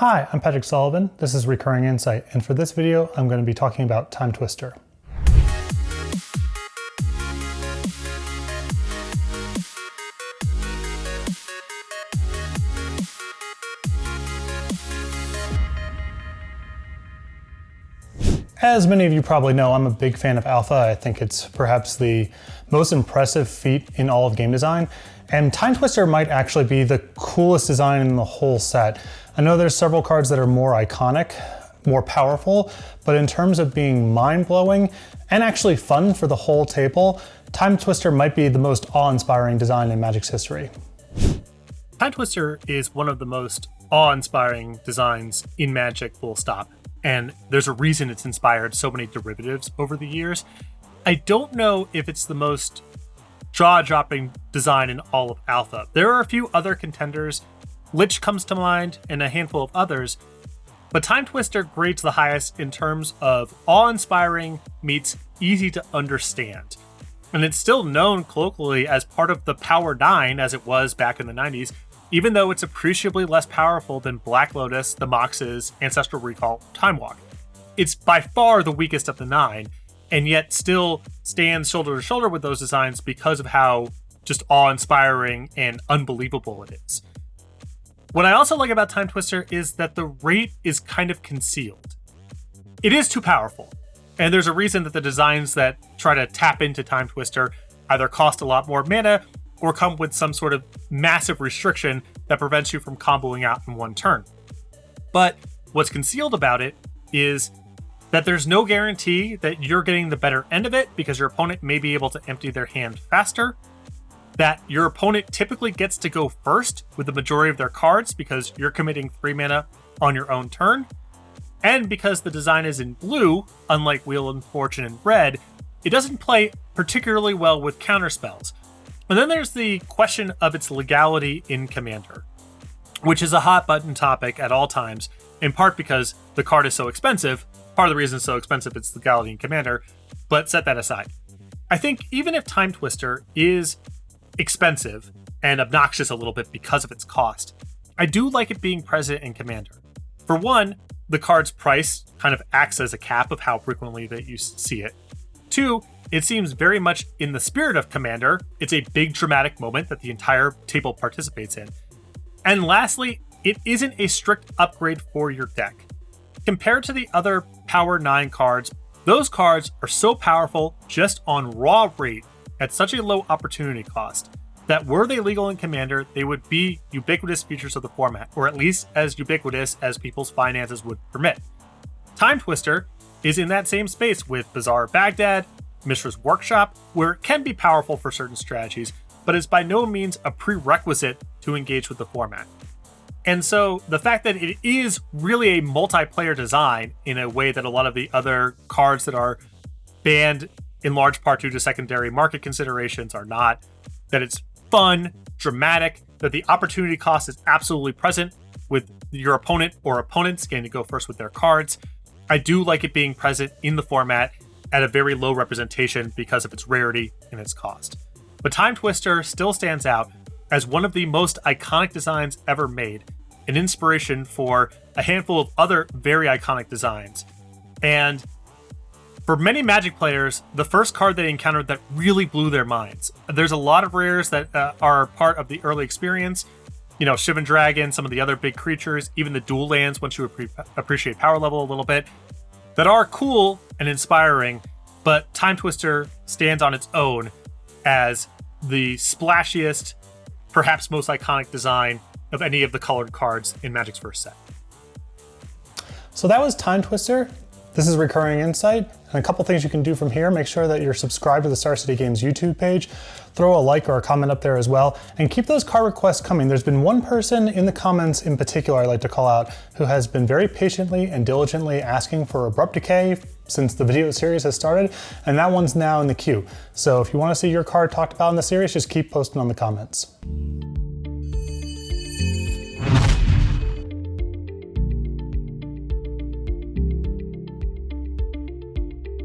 Hi, I'm Patrick Sullivan. This is Recurring Insight, and for this video, I'm going to be talking about Timetwister. As many of you probably know, I'm a big fan of Alpha. I think it's perhaps the most impressive feat in all of game design, and Timetwister might actually be the coolest design in the whole set. I know there's several cards that are more iconic, more powerful, but in terms of being mind-blowing and actually fun for the whole table, Timetwister might be the most awe-inspiring design in Magic's history. Timetwister is one of the most awe-inspiring designs in Magic, full stop. And there's a reason it's inspired so many derivatives over the years. I don't know if it's the most jaw-dropping design in all of Alpha. There are a few other contenders. Lich comes to mind, and a handful of others. But Timetwister grades the highest in terms of awe-inspiring meets easy to understand. And it's still known colloquially as part of the Power 9 as it was back in the 90s, even though it's appreciably less powerful than Black Lotus, the Mox's, Ancestral Recall, Time Walk. It's by far the weakest of the 9, and yet still stands shoulder to shoulder with those designs because of how just awe-inspiring and unbelievable it is. What I also like about Timetwister is that the rate is kind of concealed. It is too powerful, and there's a reason that the designs that try to tap into Timetwister either cost a lot more mana or come with some sort of massive restriction that prevents you from comboing out in one turn. But what's concealed about it is that there's no guarantee that you're getting the better end of it because your opponent may be able to empty their hand faster, that your opponent typically gets to go first with the majority of their cards because you're committing 3 mana on your own turn, and because the design is in blue, unlike Wheel of Fortune in red, it doesn't play particularly well with counterspells. And then there's the question of its legality in Commander, which is a hot button topic at all times, in part because the card is so expensive. Part of the reason it's so expensive is legality in Commander, but set that aside. I think even if Timetwister is expensive and obnoxious a little bit because of its cost, I do like it being present in Commander. For one, the card's price kind of acts as a cap of how frequently that you see it. Two, it seems very much in the spirit of Commander. It's a big dramatic moment that the entire table participates in. And lastly, it isn't a strict upgrade for your deck. Compared to the other Power 9 cards, those cards are so powerful just on raw rate at such a low opportunity cost that were they legal in Commander, they would be ubiquitous features of the format, or at least as ubiquitous as people's finances would permit. Timetwister is in that same space with Bazaar Baghdad, Mishra's Workshop, where it can be powerful for certain strategies, but is by no means a prerequisite to engage with the format. And so the fact that it is really a multiplayer design in a way that a lot of the other cards that are banned in large part due to secondary market considerations are not, that it's fun, dramatic, that the opportunity cost is absolutely present with your opponent or opponents getting to go first with their cards. I do like it being present in the format at a very low representation because of its rarity and its cost. But Timetwister still stands out as one of the most iconic designs ever made, an inspiration for a handful of other very iconic designs. And for many Magic players, the first card they encountered that really blew their minds. There's a lot of rares that are part of the early experience. You know, Shivan Dragon, some of the other big creatures, even the dual lands once you appreciate power level a little bit, that are cool and inspiring, but Timetwister stands on its own as the splashiest, perhaps most iconic design of any of the colored cards in Magic's first set. So that was Timetwister. This is Recurring Insight, and a couple things you can do from here. Make sure that you're subscribed to the Star City Games YouTube page. Throw a like or a comment up there as well, and keep those card requests coming. There's been one person in the comments in particular I'd like to call out who has been very patiently and diligently asking for Abrupt Decay since the video series has started, and that one's now in the queue. So if you want to see your card talked about in the series, just keep posting on the comments.